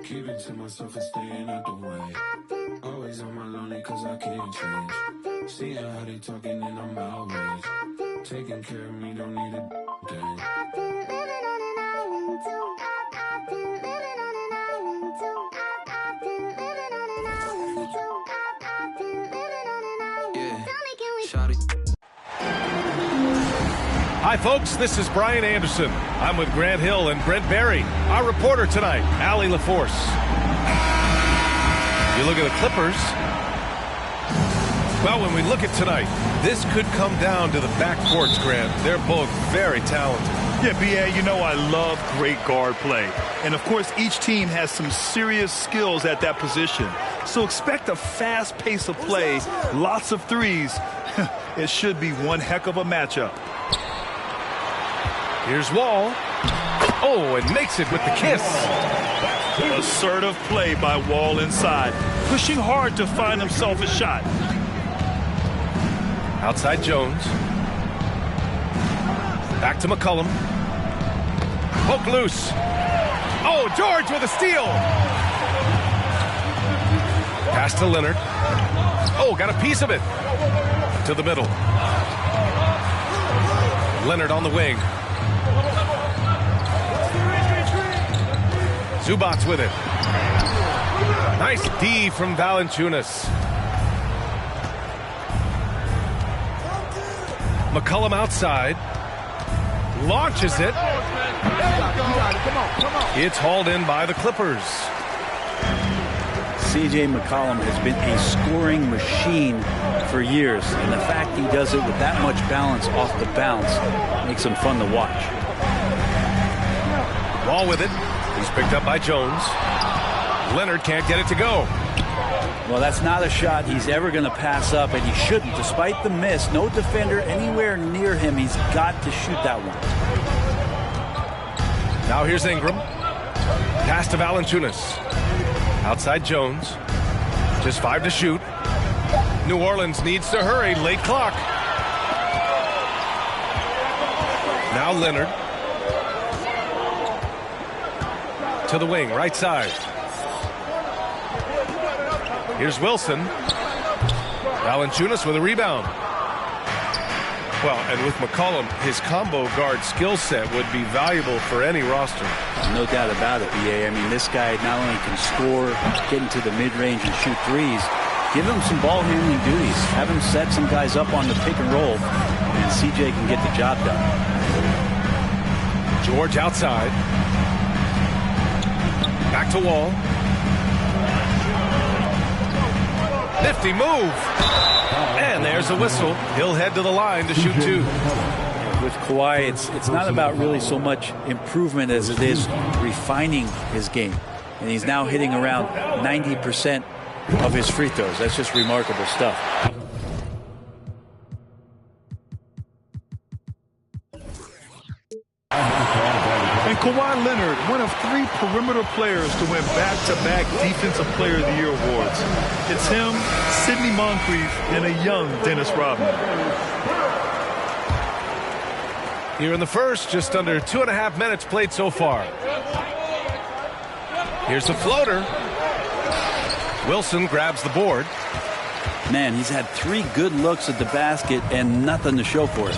Keep it to myself and staying out the way. Always on my lonely cause I can't change. Seeing how they talking and I'm outraged. Taking care of me, don't need a thing. I've been living on an island too. I've been living on an island too. I've been living on an island too. I've been living on an island. Yeah. Tell me, can we Shout it. Hi, folks. This is Brian Anderson. I'm with Grant Hill and Brent Barry. Our reporter tonight, Allie LaForce. You look at the Clippers. Well, when we look at tonight, this could come down to the backcourts, Grant. They're both very talented. Yeah, B.A., you know I love great guard play. And, of course, each team has some serious skills at that position. So expect a fast pace of play, lots of threes. It should be one heck of a matchup. Here's Wall. Oh, and makes it with the kiss. Assertive play by Wall inside, pushing hard to find himself a shot. Outside Jones. Back to McCollum. Poke loose. Oh, George with a steal. Pass to Leonard. Oh, got a piece of it. To the middle. Leonard on the wing. Zubac with it. Nice D from Valanciunas. McCollum outside. Launches it. It's hauled in by the Clippers. C.J. McCollum has been a scoring machine for years, and the fact he does it with that much balance off the bounce makes him fun to watch. Ball with it. He's picked up by Jones. Leonard can't get it to go. Well, that's not a shot he's ever going to pass up, and he shouldn't. Despite the miss, no defender anywhere near him. He's got to shoot that one. Now here's Ingram. Pass to Valanciunas. Outside Jones. Just 5 to shoot. New Orleans needs to hurry. Late clock. Now Leonard. To the wing, right side. Here's Wilson. Valanciunas with a rebound. Well, and with McCollum, his combo guard skill set would be valuable for any roster. No doubt about it, B.A. I mean, this guy not only can score, get into the mid-range and shoot threes, give him some ball handling duties. Have him set some guys up on the pick and roll, and C.J. can get the job done. George outside. Back to Wall. Nifty move. And there's a whistle. He'll head to the line to shoot 2. With Kawhi, it's not about really so much improvement as it is refining his game. And he's now hitting around 90% of his free throws. That's just remarkable stuff. And Kawhi Leonard, one of 3 perimeter players to win back-to-back Defensive Player of the Year awards. It's him, Sidney Moncrief, and a young Dennis Rodman. Here in the first, just under 2.5 minutes played so far. Here's the floater. Wilson grabs the board. Man, he's had 3 good looks at the basket and nothing to show for it.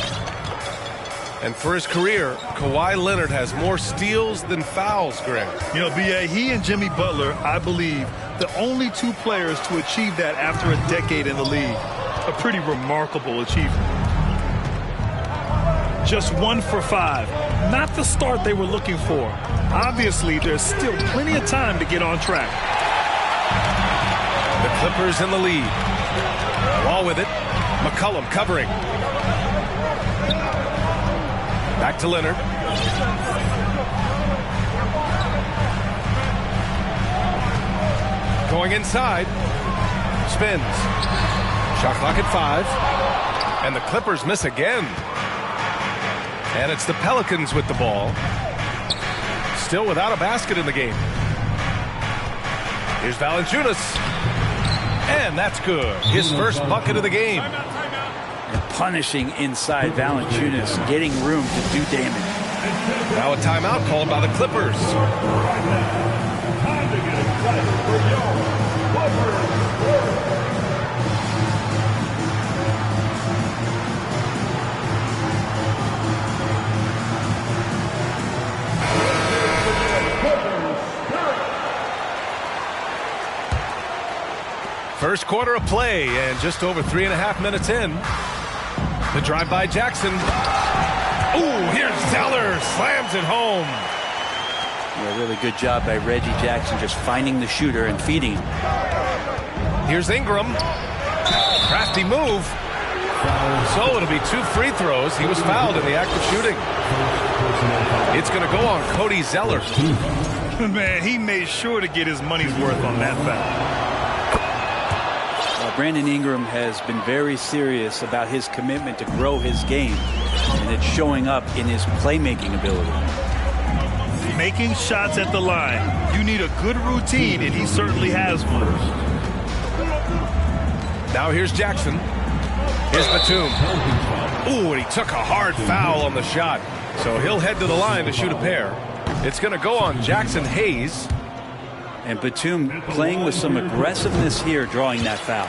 And for his career, Kawhi Leonard has more steals than fouls, Greg. You know, B.A., he and Jimmy Butler, I believe, the only 2 players to achieve that after a decade in the league. A pretty remarkable achievement. Just 1 for 5. Not the start they were looking for. Obviously, there's still plenty of time to get on track. The Clippers in the lead. Wall with it. McCollum covering. Back to Leonard. Going inside. Spins. Shot clock at 5. And the Clippers miss again. And it's the Pelicans with the ball. Still without a basket in the game. Here's Valanciunas. And that's good. His first bucket of the game. And punishing inside Valanciunas, getting room to do damage. Now a timeout called by the Clippers. First quarter of play, and just over 3.5 minutes in. The drive by Jackson. Ooh, here's Zeller, slams it home. Yeah, really good job by Reggie Jackson just finding the shooter and feeding him. Here's Ingram. Crafty move. So it'll be 2 free throws. He was fouled in the act of shooting. It's going to go on Cody Zeller. Man, he made sure to get his money's worth on that foul. Brandon Ingram has been very serious about his commitment to grow his game, and it's showing up in his playmaking ability. Making shots at the line. You need a good routine, and he certainly has one. Now here's Jackson. Here's Batum. Ooh, and he took a hard foul on the shot. So he'll head to the line to shoot a pair. It's going to go on Jackson Hayes. And Batum playing with some aggressiveness here, drawing that foul.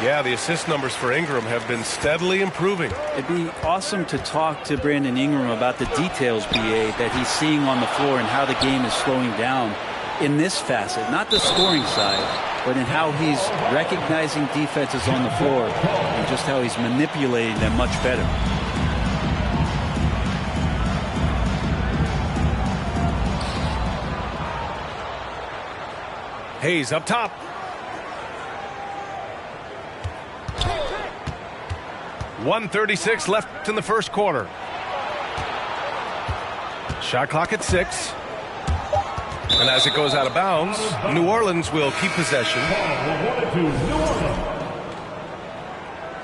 Yeah, the assist numbers for Ingram have been steadily improving. It'd be awesome to talk to Brandon Ingram about the details, BA, that he's seeing on the floor and how the game is slowing down in this facet. Not the scoring side, but in how he's recognizing defenses on the floor and just how he's manipulating them much better. Hayes up top. .136 left in the first quarter. Shot clock at 6. And as it goes out of bounds, New Orleans will keep possession.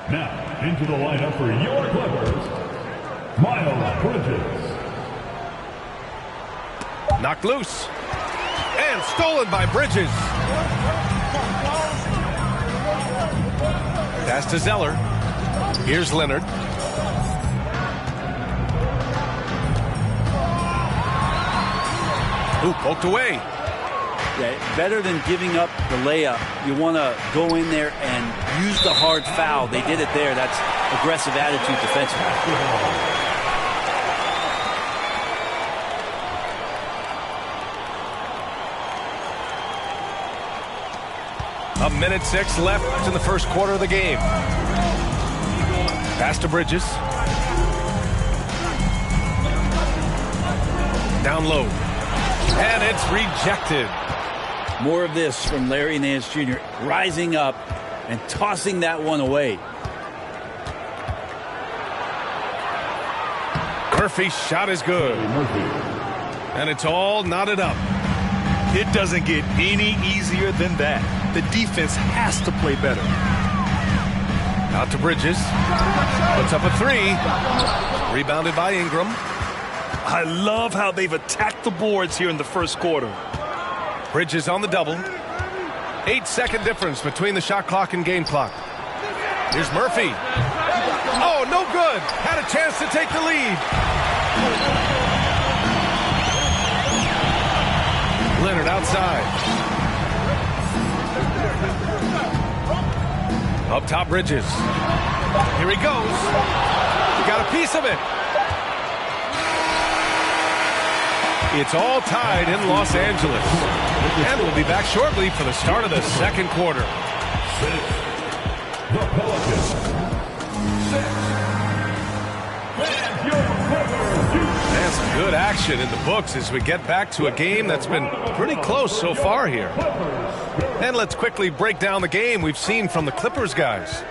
Now into the lineup for your Clippers, Miles Bridges. Knocked loose. And stolen by Bridges. Pass to Zeller. Here's Leonard. Ooh, poked away. Yeah, better than giving up the layup, you want to go in there and use the hard foul. They did it there. That's aggressive attitude defensively. A minute 6 left in the first quarter of the game. Pass to Bridges. Down low. And it's rejected. More of this from Larry Nance Jr. rising up and tossing that one away. Murphy's shot is good. And it's all knotted up. It doesn't get any easier than that. The defense has to play better. Out to Bridges. Puts up a 3. Rebounded by Ingram. I love how they've attacked the boards here in the first quarter. Bridges on the double. 8-second difference between the shot clock and game clock. Here's Murphy. Oh, no good. Had a chance to take the lead. Leonard outside. Up top, Bridges. Here he goes. He got a piece of it. It's all tied in Los Angeles. And we'll be back shortly for the start of the second quarter. The Pelicans. And some good action in the books as we get back to a game that's been pretty close so far here. And let's quickly break down the game we've seen from the Clippers guys.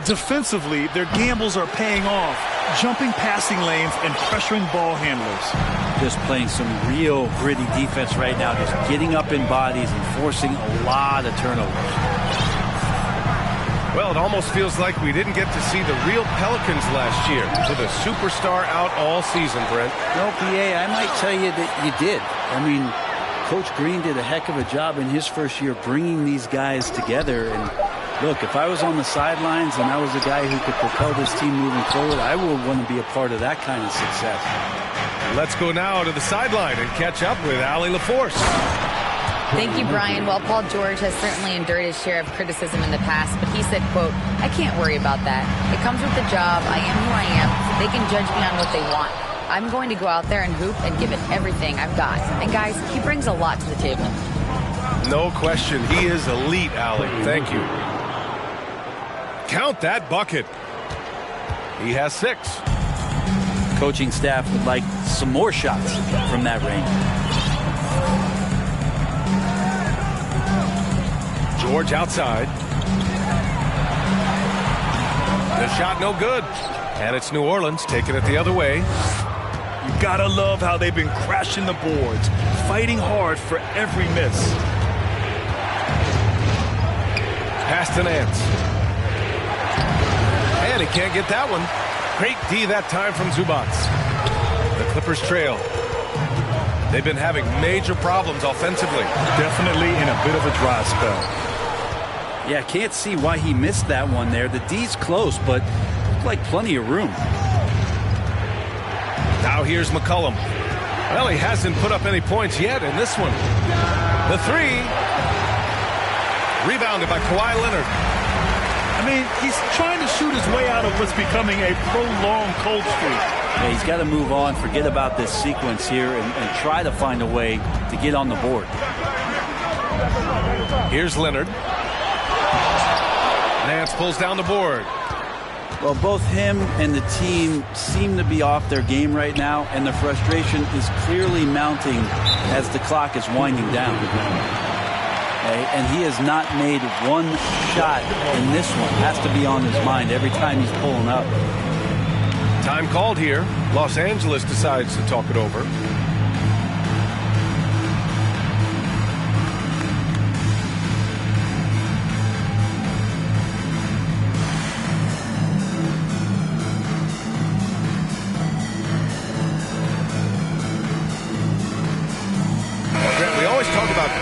Defensively, their gambles are paying off, jumping passing lanes and pressuring ball handlers. Just playing some real gritty defense right now, just getting up in bodies and forcing a lot of turnovers. Well, it almost feels like we didn't get to see the real Pelicans last year with a superstar out all season, Brent. Well, PA, I might tell you that you did. I mean, Coach Green did a heck of a job in his first year bringing these guys together. And look, if I was on the sidelines and I was a guy who could propel this team moving forward, I would want to be a part of that kind of success. Let's go now to the sideline and catch up with Allie LaForce. Thank you, Brian. Well, Paul George has certainly endured his share of criticism in the past, but he said, quote, "I can't worry about that. It comes with the job. I am who I am. They can judge me on what they want. I'm going to go out there and hoop and give it everything I've got." And guys, he brings a lot to the table. No question. He is elite, Alec. Thank you. Count that bucket. He has 6. Coaching staff would like some more shots from that range. George outside. The shot no good. And it's New Orleans taking it the other way. You gotta love how they've been crashing the boards, fighting hard for every miss. Pass to Nance. And he can't get that one. Great D that time from Zubac. The Clippers trail. They've been having major problems offensively. Definitely in a bit of a dry spell. Yeah, can't see why he missed that one there. The D's close, but looked like plenty of room. Now here's McCollum. Well, he hasn't put up any points yet in this one. The 3. Rebounded by Kawhi Leonard. I mean, he's trying to shoot his way out of what's becoming a prolonged cold streak. Yeah, he's got to move on, forget about this sequence here, and try to find a way to get on the board. Here's Leonard. Nance pulls down the board. Well, both him and the team seem to be off their game right now, and the frustration is clearly mounting as the clock is winding down. Okay? And he has not made one shot in this one. Has to be on his mind every time he's pulling up. Time called here. Los Angeles decides to talk it over.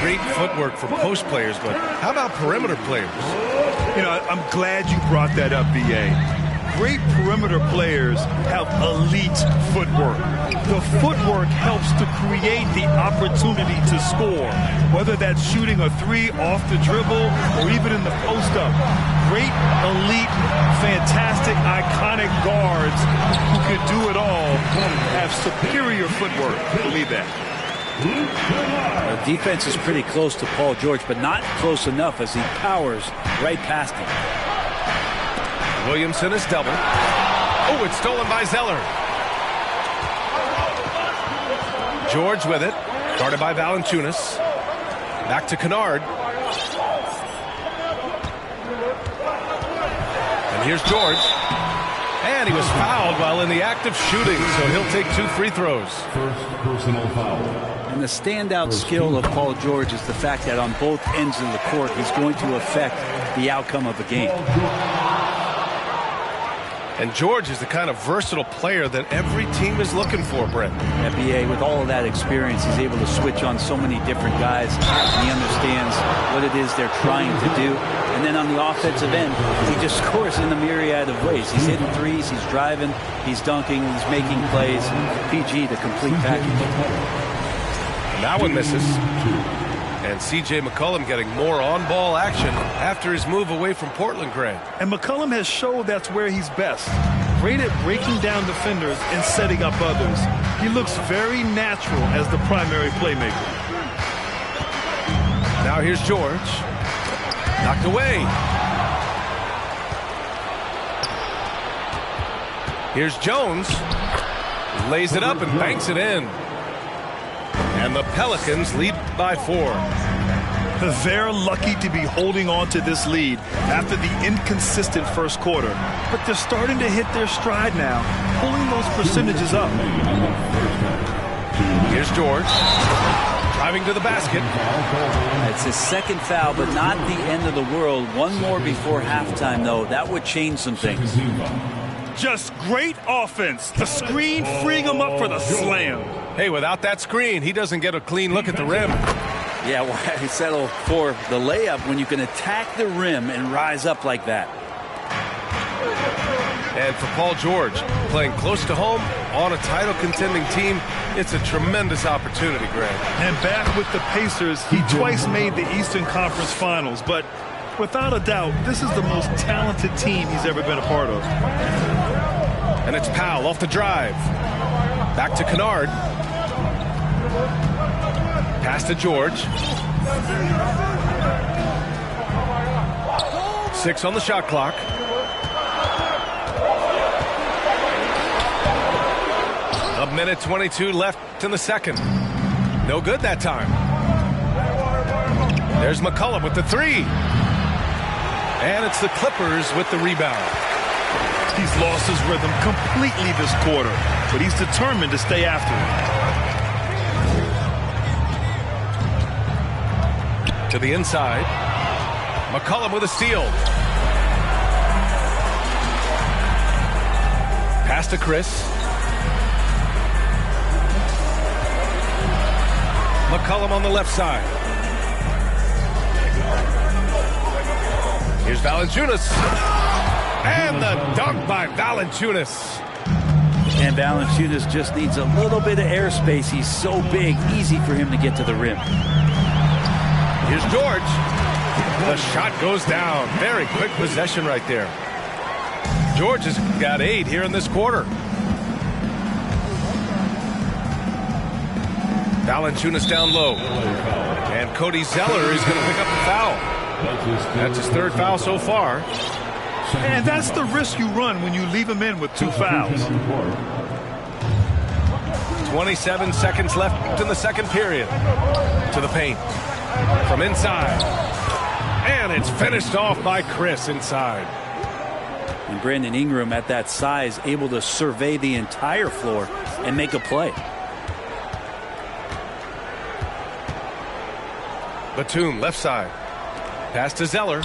Great footwork for post players, but how about perimeter players? You know, I'm glad you brought that up, B.A. Great perimeter players have elite footwork. The footwork helps to create the opportunity to score, whether that's shooting a 3 off the dribble or even in the post-up. Great, elite, fantastic, iconic guards who can do it all have superior footwork. Believe that. The defense is pretty close to Paul George, but not close enough as he powers right past him. Williamson is double. Oh, it's stolen by Zeller. George with it. Guarded by Valanciunas. Back to Kennard. And here's George. And he was fouled while in the act of shooting, so he'll take 2 free throws. First personal foul. And the standout skill of Paul George is the fact that on both ends of the court, he's going to affect the outcome of a game. And George is the kind of versatile player that every team is looking for, Brent. NBA, with all of that experience, he's able to switch on so many different guys. And he understands what it is they're trying to do. And then on the offensive end, he just scores in a myriad of ways. He's hitting threes, he's driving, he's dunking, he's making plays. PG, the complete package. And that one misses. And C.J. McCollum getting more on-ball action after his move away from Portland, Greg. And McCollum has showed that's where he's best. Great at breaking down defenders and setting up others. He looks very natural as the primary playmaker. Now here's George. Knocked away. Here's Jones. Lays it up and banks it in. And the Pelicans lead by 4. They're lucky to be holding on to this lead after the inconsistent first quarter. But they're starting to hit their stride now, pulling those percentages up. Here's George. Driving to the basket. It's his second foul, but not the end of the world. One more before halftime, though. That would change some things. Just great offense. The screen freeing him up for the slam. Hey, without that screen, he doesn't get a clean look at the rim. Yeah, why settle for the layup when you can attack the rim and rise up like that? And for Paul George, playing close to home on a title contending team, it's a tremendous opportunity, Greg. And back with the Pacers, he twice made the Eastern Conference Finals, but without a doubt, this is the most talented team he's ever been a part of. And it's Powell off the drive. Back to Kennard. Pass to George. 6 on the shot clock. A minute 22 left in the second. No good that time. There's McCollum with the 3. And it's the Clippers with the rebound. He's lost his rhythm completely this quarter, but he's determined to stay after it. To the inside. McCollum with a steal. Pass to Chris. McCollum on the left side. Here's Valanciunas. And the dunk by Valanciunas. And Valanciunas just needs a little bit of airspace. He's so big, easy for him to get to the rim. Here's George. The shot goes down. Very quick possession right there. George has got 8 here in this quarter. Valanciunas down low. And Cody Zeller is going to pick up the foul. That's his 3rd foul so far. And that's the risk you run when you leave him in with 2 fouls. 27 seconds left in the second period. To the paint. From inside. And it's finished off by Chris inside. And Brandon Ingram at that size, able to survey the entire floor and make a play. Batum, left side. Pass to Zeller.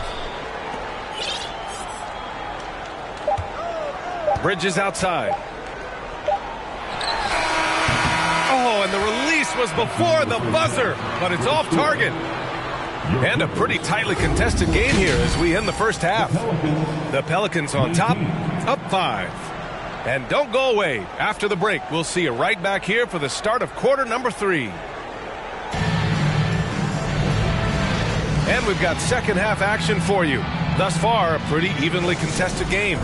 Bridges outside. Oh, and the release was before the buzzer, but it's off target. And a pretty tightly contested game here as we end the first half. The Pelicans on top, up 5. And don't go away. After the break, we'll see you right back here for the start of quarter number 3. And we've got second half action for you. Thus far, a pretty evenly contested game.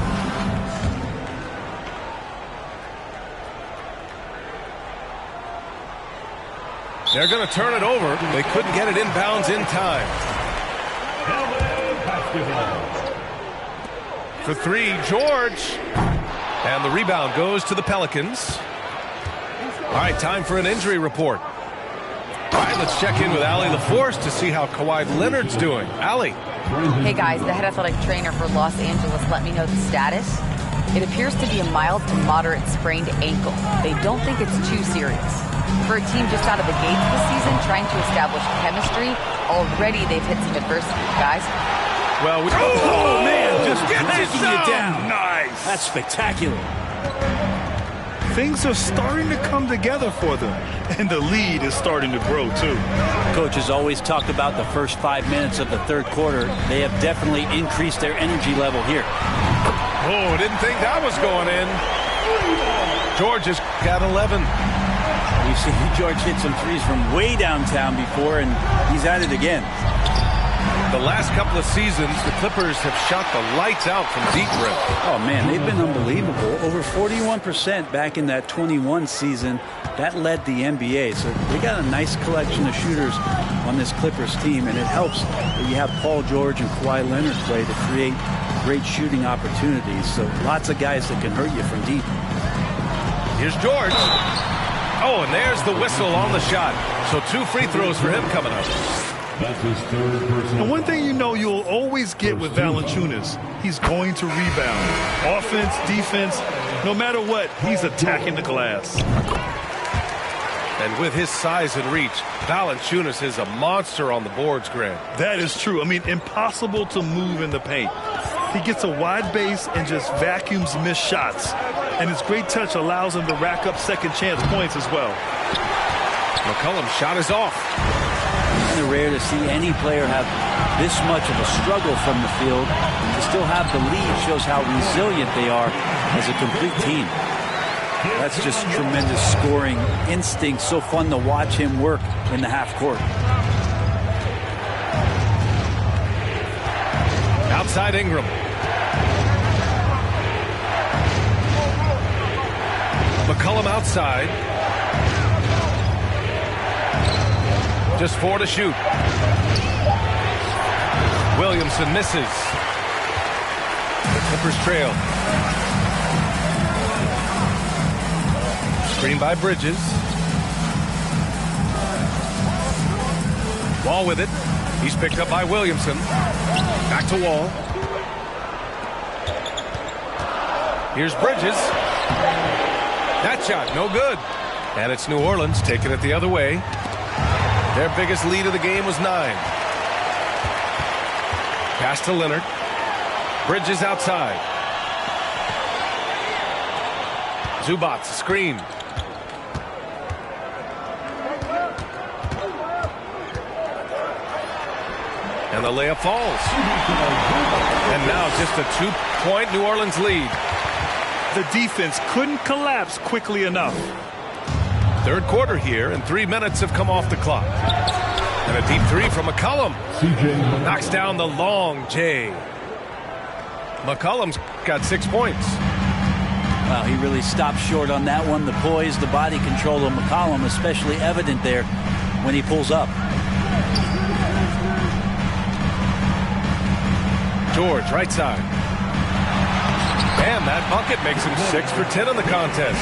They're going to turn it over. They couldn't get it inbounds in time. For 3, George. And the rebound goes to the Pelicans. All right, time for an injury report. All right, let's check in with Allie LaForce to see how Kawhi Leonard's doing. Allie. Hey guys, the head athletic trainer for Los Angeles let me know the status. It appears to be a mild to moderate sprained ankle. They don't think it's too serious. For a team just out of the gates this season, trying to establish chemistry, already they've hit some adversity. Guys? Well, oh man, just taking you down. Nice. That's spectacular. Things are starting to come together for them, and the lead is starting to grow too. Coach has always talked about the first 5 minutes of the third quarter. They have definitely increased their energy level here. Oh, didn't think that was going in. George has got 11. We've seen George hit some threes from way downtown before, and he's at it again. The last couple of seasons, the Clippers have shot the lights out from deep rim. Oh, man, they've been unbelievable. Over 41% back in that 21 season. That led the NBA. So they got a nice collection of shooters on this Clippers team, and it helps that you have Paul George and Kawhi Leonard play to create great shooting opportunities. So lots of guys that can hurt you from deep. Here's George. Oh, and there's the whistle on the shot. So 2 free throws for him coming up. That's his 3rd personal. And one thing you know you'll always get with Valanciunas, he's going to rebound. Offense, defense, no matter what, he's attacking the glass. And with his size and reach, Valanciunas is a monster on the boards, Greg. That is true. I mean, impossible to move in the paint. He gets a wide base and just vacuums missed shots. And his great touch allows him to rack up second chance points as well. McCollum's shot is off. It's rare to see any player have this much of a struggle from the field. To still have the lead shows how resilient they are as a complete team. That's just tremendous scoring instinct. So fun to watch him work in the half court. Outside Ingram. McCollum outside. Just 4 to shoot. Williamson misses. The Clippers trail. Screen by Bridges. Wall with it. He's picked up by Williamson. Back to Wall. Here's Bridges. That shot, no good. And it's New Orleans taking it the other way. Their biggest lead of the game was 9. Pass to Leonard. Bridges outside. Zubac, screen. And the layup falls. And now just a 2-point New Orleans lead. The defense couldn't collapse quickly enough. Third quarter here, and 3 minutes have come off the clock. And a deep 3 from McCollum. Knocks down the long J. McCollum's got 6 points. Well, he really stopped short on that one. The poise, the body control of McCollum, especially evident there when he pulls up. George, right side. And that bucket makes him 6 for 10 in the contest.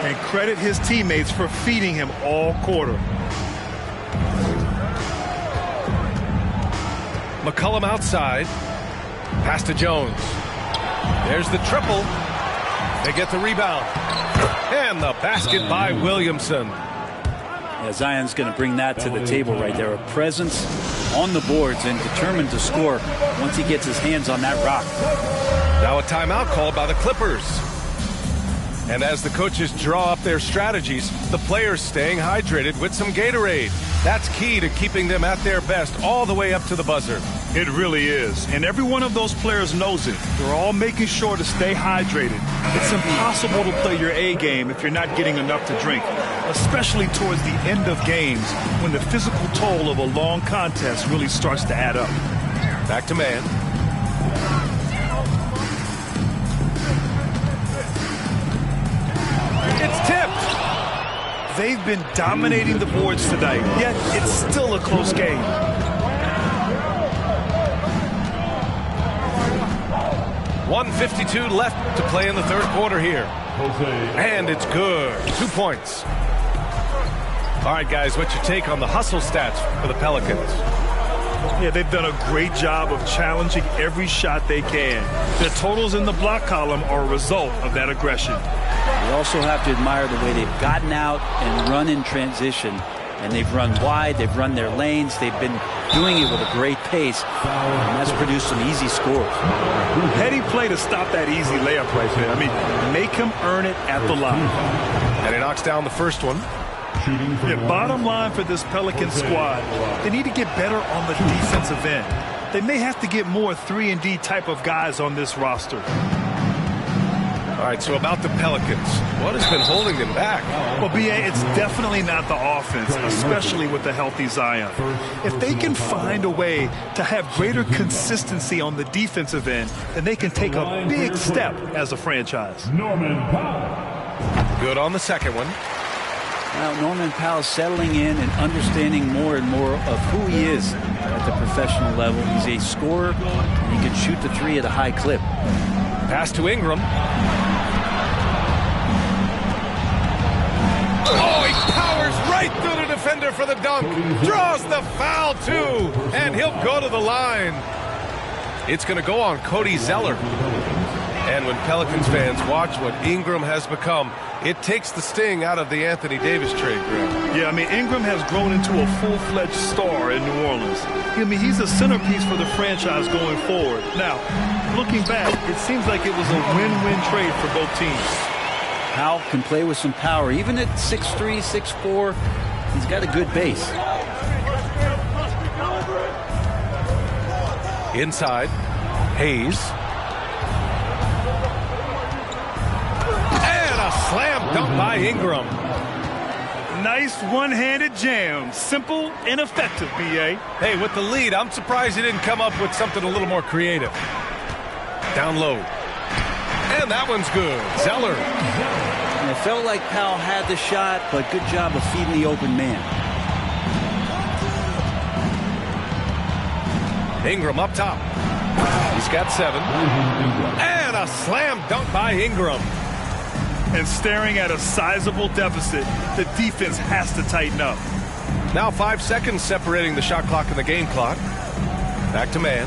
And credit his teammates for feeding him all quarter. McCollum outside. Pass to Jones. There's the triple. They get the rebound. And the basket by Williamson. Yeah, Zion's going to bring that to the table right there. A presence on the boards and determined to score once he gets his hands on that rock. Now a timeout called by the Clippers. And as the coaches draw up their strategies, the players staying hydrated with some Gatorade. That's key to keeping them at their best all the way up to the buzzer. It really is. And every one of those players knows it. They're all making sure to stay hydrated. It's impossible to play your A game if you're not getting enough to drink, especially towards the end of games when the physical toll of a long contest really starts to add up. Back to man. It's tipped. They've been dominating the boards tonight, yet it's still a close game. .152 left to play in the third quarter here. And it's good. 2 points. All right, guys, what's your take on the hustle stats for the Pelicans? Yeah, they've done a great job of challenging every shot they can. Their totals in the block column are a result of that aggression. You also have to admire the way they've gotten out and run in transition. And they've run wide, they've run their lanes, they've been doing it with a great pace, and that's produced some easy scores. Heady play to stop that easy layup right there. I mean, make him earn it at the line. And he knocks down the first one. The bottom line for this Pelican squad, they need to get better on the defensive end. They may have to get more 3-and-D type of guys on this roster. All right, so about the Pelicans, what has been holding them back? Well, B.A., it's definitely not the offense, especially with the healthy Zion. If they can find a way to have greater consistency on the defensive end, then they can take a big step as a franchise. Norman Powell. Good on the second one. Now, Norman Powell settling in and understanding more and more of who he is at the professional level. He's a scorer, and he can shoot the three at a high clip. Pass to Ingram. Oh, he powers right through the defender for the dunk. Draws the foul, too. And he'll go to the line. It's going to go on Cody Zeller. And when Pelicans fans watch what Ingram has become, it takes the sting out of the Anthony Davis trade, Greg. Yeah, I mean, Ingram has grown into a full-fledged star in New Orleans. I mean, he's a centerpiece for the franchise going forward. Now, looking back, it seems like it was a win-win trade for both teams. Powell can play with some power. Even at 6'3", 6'4", he's got a good base. Inside, Hayes. And a slam dunk by Ingram. Nice one-handed jam. Simple and effective, B.A. Hey, with the lead, I'm surprised he didn't come up with something a little more creative. Down low. And that one's good. Zeller. And it felt like Powell had the shot, but good job of feeding the open man. Ingram up top. He's got 7. And a slam dunk by Ingram. And staring at a sizable deficit, the defense has to tighten up. Now 5 seconds separating the shot clock and the game clock. Back to man.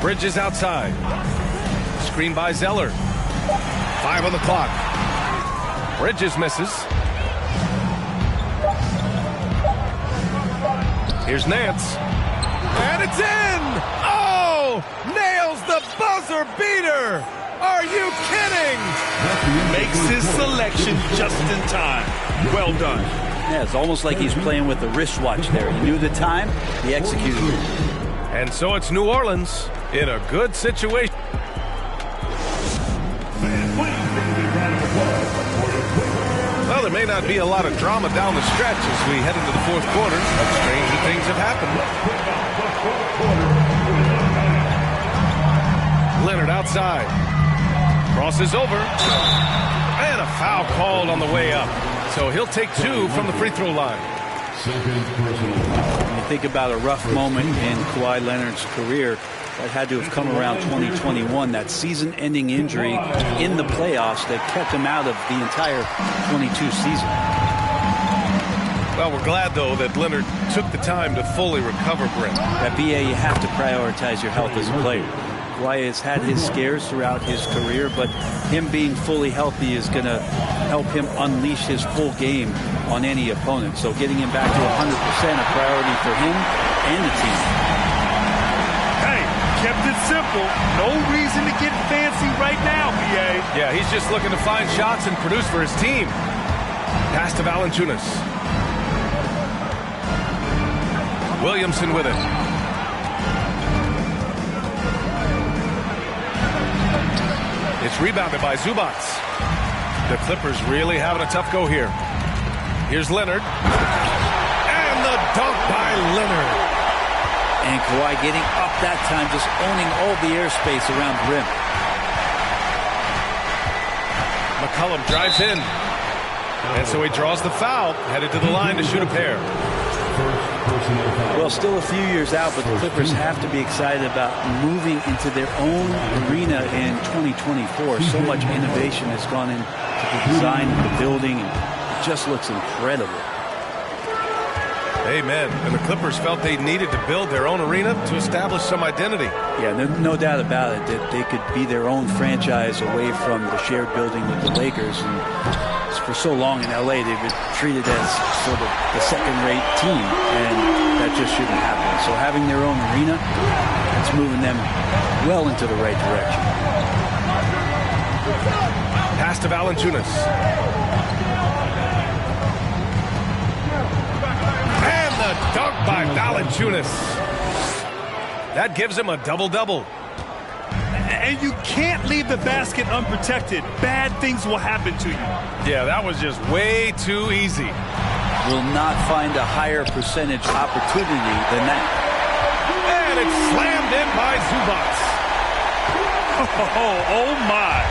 Bridges outside. Screen by Zeller. 5 on the clock. Bridges misses. Here's Nance. And it's in! Oh! Nails the buzzer beater! Are you kidding? Makes his selection just in time. Well done. Yeah, it's almost like he's playing with the wristwatch there. He knew the time, he executed it. And so it's New Orleans in a good situation. Well, there may not be a lot of drama down the stretch as we head into the fourth quarter, but stranger things have happened. Leonard outside. Crosses over. And a foul called on the way up. So he'll take 2 from the free throw line. When you think about a rough moment in Kawhi Leonard's career, that had to have come around 2021, that season-ending injury in the playoffs that kept him out of the entire 22 season. Well, we're glad, though, that Leonard took the time to fully recover, Brent. At BA, you have to prioritize your health as a player. Kawhi has had his scares throughout his career, but him being fully healthy is going to help him unleash his full game on any opponent. So getting him back to 100% a priority for him and the team. Hey, kept it simple. No reason to get fancy right now, B.A. Yeah, he's just looking to find shots and produce for his team. Pass to Valanciunas. Williamson with it. It's rebounded by Zubac. The Clippers really having a tough go here. Here's Leonard. And the dunk by Leonard. And Kawhi getting up that time, just owning all the airspace around the rim. McCollum drives in. And so he draws the foul, headed to the line to shoot a pair. Well, still a few years out, but the Clippers have to be excited about moving into their own arena in 2024. So much innovation has gone into the design of the building, and it just looks incredible. Amen. And the Clippers felt they needed to build their own arena to establish some identity. Yeah, no doubt about it that they could be their own franchise away from the shared building with the Lakers. And for so long in LA, they've been treated as sort of the second-rate team, and that just shouldn't happen. So having their own arena, it's moving them well into the right direction. Pass to Valanciunas. And the dunk by Valanciunas. That gives him a double-double. And you can't leave the basket unprotected. Bad things will happen to you. Yeah, that was just way too easy. Will not find a higher percentage opportunity than that. And it's slammed in by Zubac. Oh my.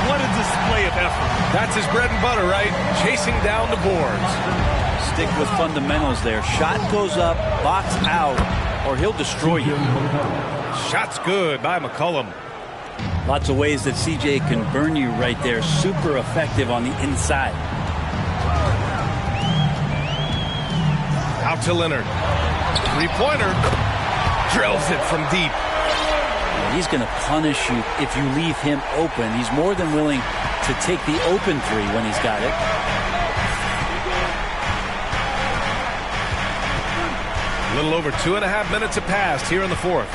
What a display of effort. That's his bread and butter, right? Chasing down the boards. Stick with fundamentals there. Shot goes up, box out, or he'll destroy you. Shot's good by McCollum. Lots of ways that CJ can burn you right there. Super effective on the inside. Out to Leonard. Three-pointer. Drills it from deep. And he's going to punish you if you leave him open. He's more than willing to take the open three when he's got it. A little over 2.5 minutes have passed here in the fourth.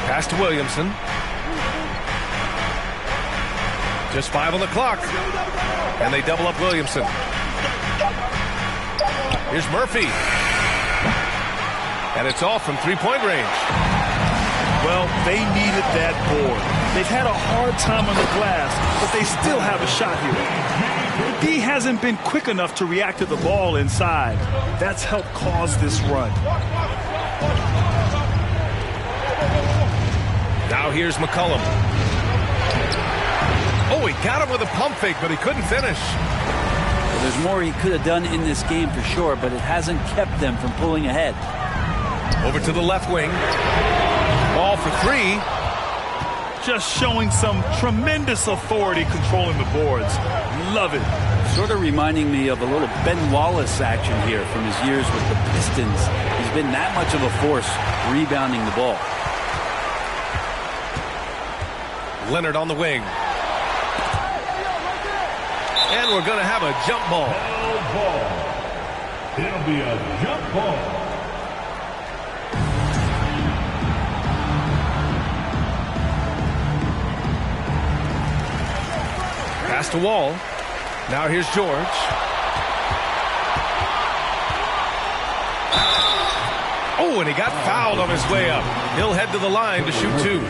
Pass to Williamson. Just 5 on the clock. And they double up Williamson. Here's Murphy. And it's off from three-point range. Well, they needed that board. They've had a hard time on the glass, but they still have a shot here. The D hasn't been quick enough to react to the ball inside. That's helped cause this run. Now here's McCollum. Oh, he got him with a pump fake, but he couldn't finish. Well, there's more he could have done in this game for sure, but it hasn't kept them from pulling ahead. Over to the left wing. Ball for three. Just showing some tremendous authority controlling the boards. Love it. Sort of reminding me of a little Ben Wallace action here from his years with the Pistons. He's been that much of a force rebounding the ball. Leonard on the wing. And we're going to have a jump ball. Ball. It'll be a jump ball. Pass to Wall. Now here's George. Oh, and he got fouled on his way up. He'll head to the line to shoot two.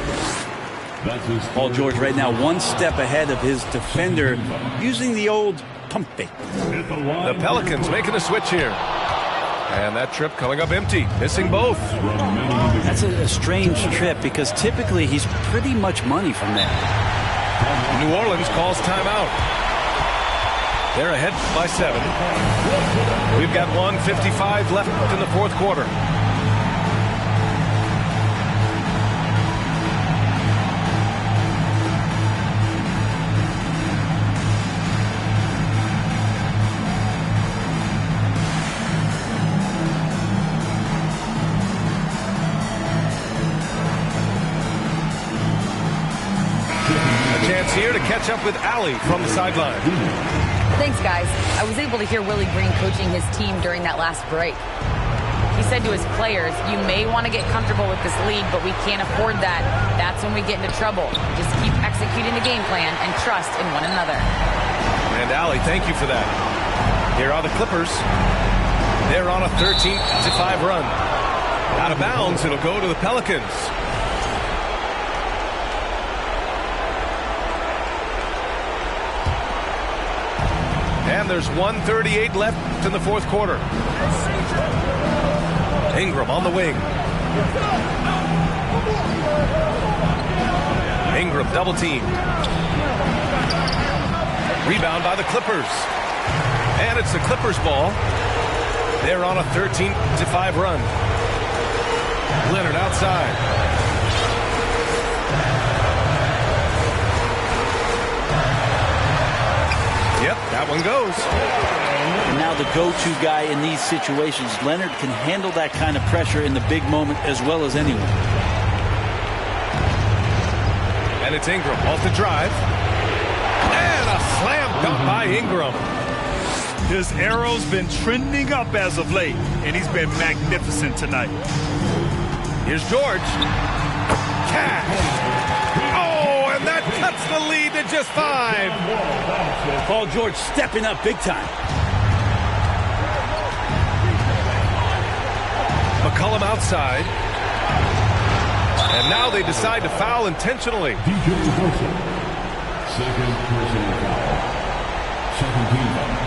Paul George right now one step ahead of his defender using the old pump fake. The Pelicans making a switch here. And that trip coming up empty, missing both. That's a strange trip because typically he's pretty much money from there. New Orleans calls timeout. They're ahead by 7. We've got 1:55 left in the fourth quarter. Here to catch up with Allie from the sideline. Thanks, guys. I was able to hear Willie Green coaching his team during that last break. He said to his players, you may want to get comfortable with this lead, but we can't afford that. That's when we get into trouble. Just keep executing the game plan and trust in one another. And Allie, thank you for that. Here are the Clippers. They're on a 13-5 run. Out of bounds, it'll go to the Pelicans. And there's 1:38 left in the fourth quarter. Ingram on the wing. Ingram double team. Rebound by the Clippers. And it's the Clippers ball. They're on a 13-5 run. Leonard outside. Yep, that one goes. And now the go-to guy in these situations. Leonard can handle that kind of pressure in the big moment as well as anyone. And it's Ingram off the drive. And a slam dunk by Ingram. His arrow's been trending up as of late, and he's been magnificent tonight. Here's George. Cash. Oh, and that cuts the lead to just 5. Paul George stepping up big time. McCollum outside. And now they decide to foul intentionally. DJ Wilson. Second personal foul. Second team foul.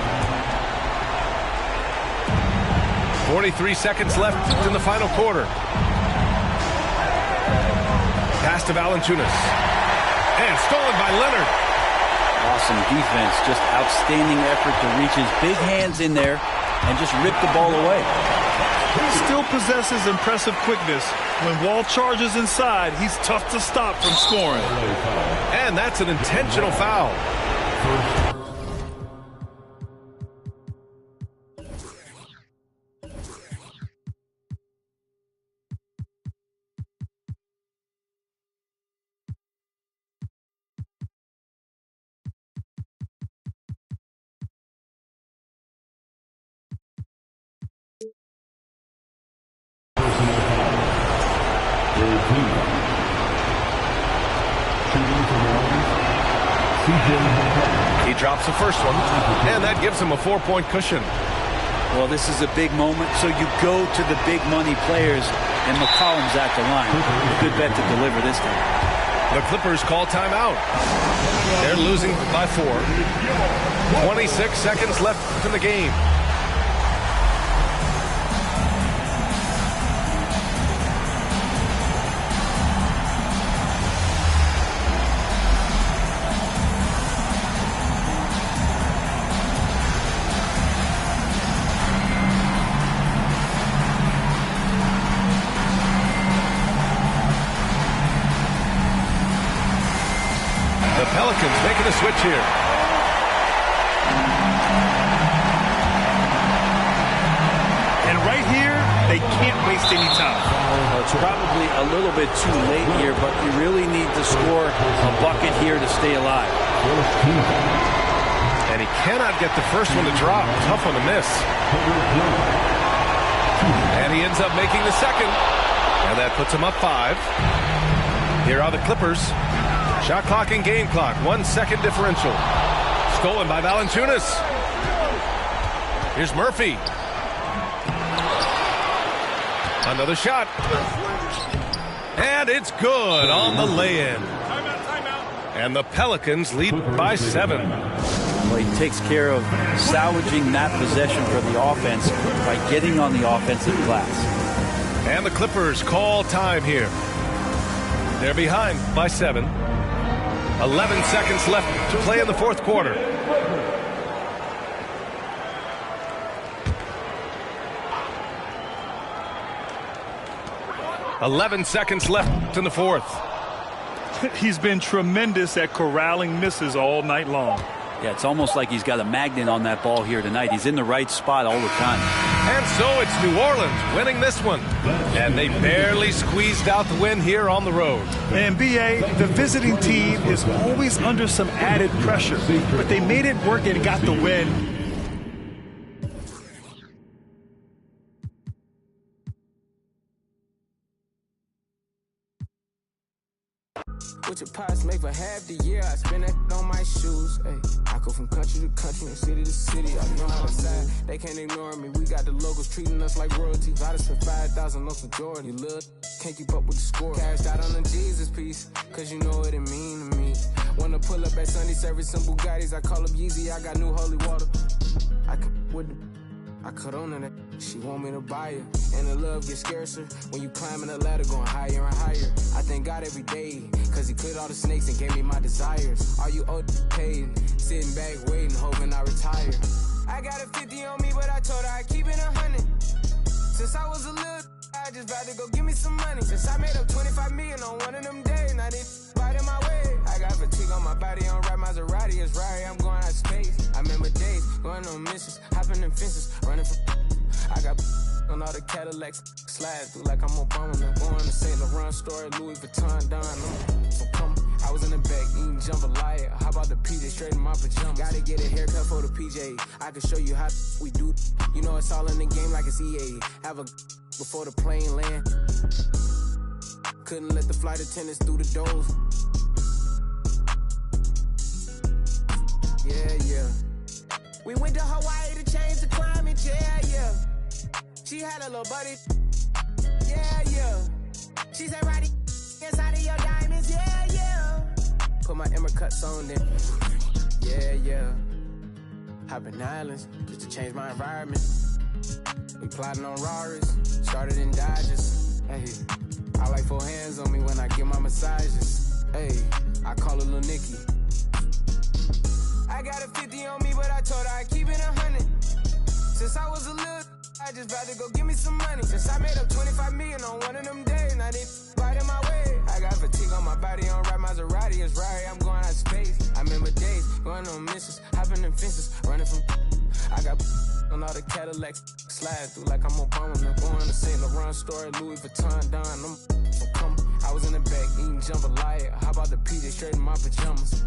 43 seconds left in the final quarter. Pass to Valanciunas. And stolen by Leonard. Awesome defense. Just outstanding effort to reach his big hands in there and just rip the ball away. Still possesses impressive quickness. When Wall charges inside, he's tough to stop from scoring. And that's an intentional foul. He drops the first one, and that gives him a 4-point cushion. Well, this is a big moment, so you go to the big money players, and McCollum's at the line. Good bet to deliver this time. The Clippers call timeout. They're losing by 4. 26 seconds left in the game. Pelicans making a switch here. And right here, they can't waste any time. Well, it's probably a little bit too late here, but you really need to score a bucket here to stay alive. And he cannot get the first one to drop. Tough one to miss. And he ends up making the second. And that puts him up 5. Here are the Clippers. Shot clock and game clock. 1 second differential. Stolen by Valanciunas. Here's Murphy. Another shot. And it's good on the lay-in. And the Pelicans lead by 7. Well, he takes care of salvaging that possession for the offense by getting on the offensive glass. And the Clippers call time here. They're behind by 7. 11 seconds left to play in the fourth quarter. "11 seconds left in the fourth." He's been tremendous at corralling misses all night long. Yeah, it's almost like he's got a magnet on that ball here tonight. He's in the right spot all the time. And so it's New Orleans winning this one. And they barely squeezed out the win here on the road. And BA, the visiting team is always under some added pressure, but they made it work and got the win. With your pots make for half the year, I spend that on my shoes. Ay, I go from country to country and city to city. I know how to side, they can't ignore me. We got the locals treating us like royalty. I just spent 5,000 on some Jordan. You little can't keep up with the score. Cashed out on the Jesus piece, cause you know what it mean to me. Wanna pull up at Sunday service some Bugattis, I call up Yeezy, I got new holy water. I can with the I cut on that. She want me to buy her. And the love gets scarcer when you climbing the ladder going higher and higher. I thank God every day, cause he cleared all the snakes and gave me my desires. Are you old paid? Sitting back waiting, hoping I retire. I got a 50 on me, but I told her I keep it 100. Since I was a little, I just about to go give me some money. Since I made up 25 million on one of them days, now this right in my way. I got fatigue on my body, on right Maserati, it's right, I'm going out of space. I remember days, going on missions, hopping in fences, running from I got on all the Cadillacs, slide through like I'm Obama. I'm going to St. Laurent store, Louis Vuitton, Don. I was in the back eating jambalaya. How about the PJ straight in my pajamas? Gotta get a haircut for the PJ. I can show you how we do. You know it's all in the game like it's EA. Have a before the plane land. Couldn't let the flight attendants through the doors. Yeah. We went to Hawaii to change the climate. Yeah. She had a little buddy. Yeah. She said, Roddy, inside of your diamonds. Yeah. Put my Emma cuts on then. Yeah. Hopping islands just to change my environment. We plotting on Raris, started in Dodgers. Hey, I like 4 hands on me when I give my massages. Hey, I call her Lil Nicky. I got a 50 on me, but I told her I keep it 100. Since I was a little, I just about to go give me some money. Since I made up 25 million on one of them days, now they right in my way. I got fatigue on my body, on right Maserati, it's right, I'm going out of space. I remember days, going on missions, hopping in fences, running from I got on all the Cadillacs, slide through like I'm Obama. I'm going to St. Laurent store, Louis Vuitton, Don. I was in the back eating jambalaya. How about the PJ straight in my pajamas?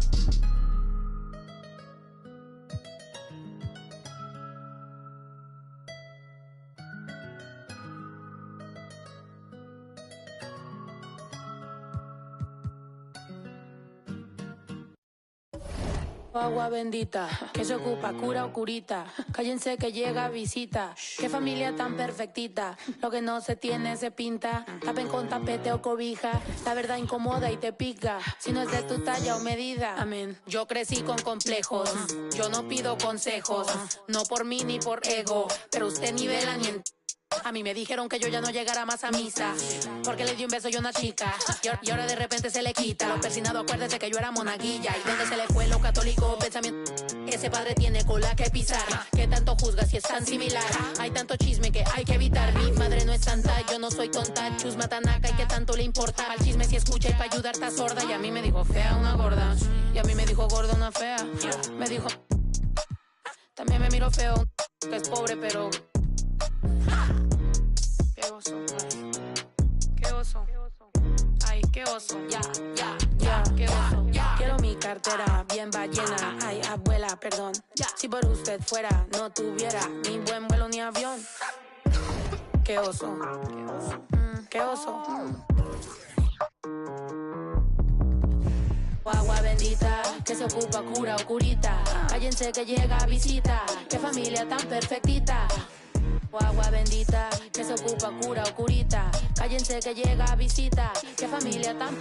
Agua bendita, que se ocupa, cura o curita. Cállense que llega visita. Qué familia tan perfectita. Lo que no se tiene se pinta. Tapen con tapete o cobija. La verdad incomoda y te pica. Si no es de tu talla o medida. Amén. Yo crecí con complejos. Yo no pido consejos. No por mí ni por ego. Pero usted ni vela ni en... A mí me dijeron que yo ya no llegara más a misa porque le di un beso yo a una chica y ahora de repente se le quita. Lo persinado, acuérdese que yo era monaguilla. Y donde se le fue lo católico pensamiento. Ese padre tiene cola que pisar. Que tanto juzga si es tan similar. Hay tanto chisme que hay que evitar. Mi madre no es santa, yo no soy tonta. Chusma tanaca y que tanto le importa. Al chisme si escucha y pa' ayudar está sorda. Y a mí me dijo fea una gorda. Y a mí me dijo gorda una fea. Me dijo... También me miró feo que es pobre pero... Qué oso, ay. Qué oso. Ay, qué oso. Ya, qué oso. Quiero mi cartera bien ballena. Ay, abuela, perdón. Si por usted fuera, no tuviera ni buen vuelo ni avión. Qué oso. Qué oso. Agua bendita, que se ocupa, cura o curita. Cállense que llega visita. Qué familia tan perfectita. Agua bendita, que se ocupa, cura o curita. Cállense que llega visita. Qué familia tan...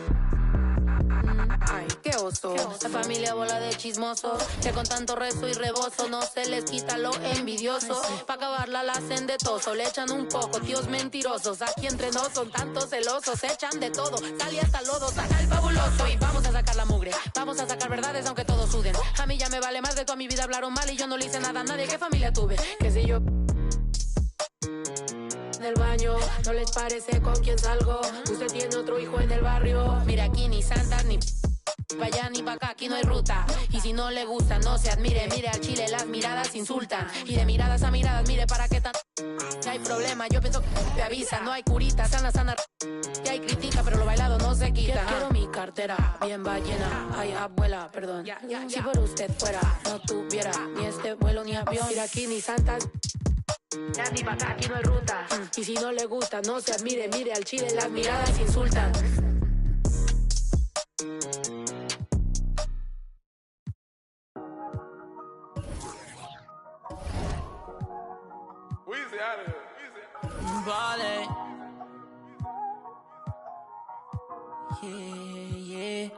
Ay, qué oso. La familia bola de chismosos que con tanto rezo y rebozo no se les quita lo envidioso. Pa' acabarla la hacen de toso. Le echan un poco, tíos mentirosos. Aquí entre nos son tantos celosos. Echan de todo, sal y hasta lodo. Saca el fabuloso y vamos a sacar la mugre. Vamos a sacar verdades aunque todos suden. A mí ya me vale más de toda mi vida hablaron mal y yo no le hice nada a nadie. ¿Qué familia tuve? Que si yo... del baño, no les parece con quién salgo. Usted tiene otro hijo en el barrio. Mira aquí ni santas ni pa' allá ni pa' acá, aquí no hay ruta. Y si no le gusta, no se admire. Mire al chile, las miradas insultan. Y de miradas a miradas, mire para qué tan... No hay problema, yo pienso que te avisa. No hay curita, sana. Y hay critica, pero lo bailado no se quita. Quiero mi cartera bien ballena. Ay, abuela, perdón. Si por usted fuera, no tuviera ni este vuelo ni avión. Mira aquí ni santas... Ya ni pa' acá, aquí no hay ruta. Y si no le gusta, no se admire. Mire al chile, las miradas insultan. Weezy out of here. Ballin'. Yeah.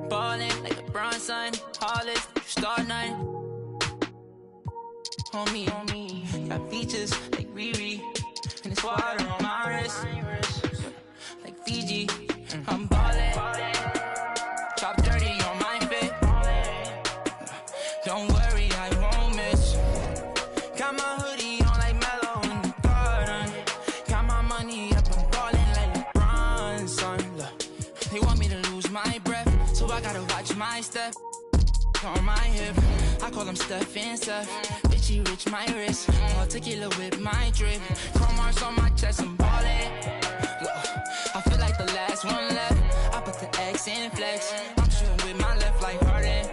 Ballin' like LeBron, son. Hollis, star 9. Homie, got features like Riri, and it's water on my wrist, like Fiji. I'm ballin', chop dirty on my fit. Don't worry, I won't miss. Got my hoodie on like Mellow in the garden. Got my money up, I'm ballin' like LeBron, son. Look, they want me to lose my breath, so I gotta watch my step. On my hip, I call him Steph and Steph. Bitchy rich, my wrist. All tequila with my drip. Chrome marks on my chest, I'm ballin'. I feel like the last one left. I put the X in flex. I'm shooting with my left like Harden.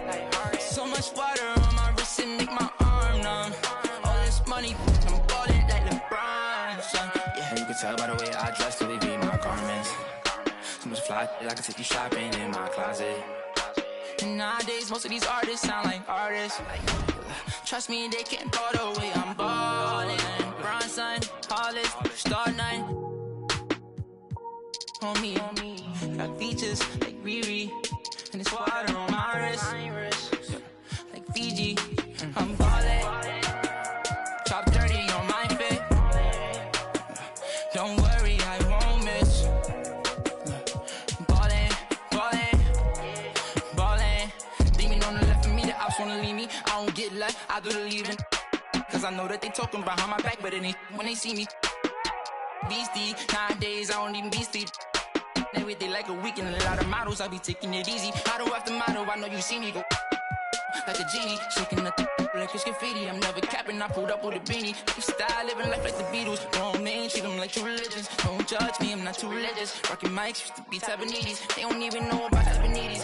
So much water on my wrist and make my arm numb. All this money, I'm ballin' like LeBron, son. Yeah, you can tell by the way I dress to leave my garments. So much fly, I can take you shopping in my closet. And nowadays, most of these artists sound like artists. Trust me, they can't go the way I'm ballin'. Bronson, Hollis, star 9. Homie, got features like Riri, and it's water on my wrist, like Fiji. I'm ballin', chop dirty on my fit. Don't worry, I won't miss. Wanna leave me, I don't get left, I do the leaving. Cause I know that they talking behind my back, but it ain't when they see me. Beastie, nowadays I don't even be sleep. Every day like a weekend, a lot of models, I be taking it easy. Model after model, I know you see me go like a genie, shaking the like it's graffiti. I'm never capping, I pulled up with a beanie. Lifestyle, living life like the Beatles. Grown men, treat them like true religions. Don't judge me, I'm not too religious. Rockin' mics, used to be Tabanese. They don't even know about Tabanese.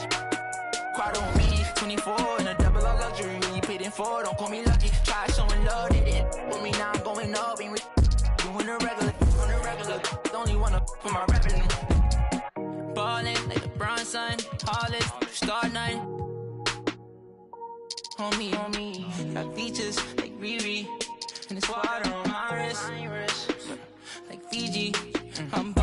Quad on me, 24 in a double R luxury. When you paid in for, don't call me lucky. Try showing love, they didn't with me, now I'm going up. Ain't doing the regular, on the regular. Only wanna for my revenue. Ballin' like LeBron, son. Hollis, star 9. on me. Got features like Riri, and it's water on my wrist, like Fiji. I'm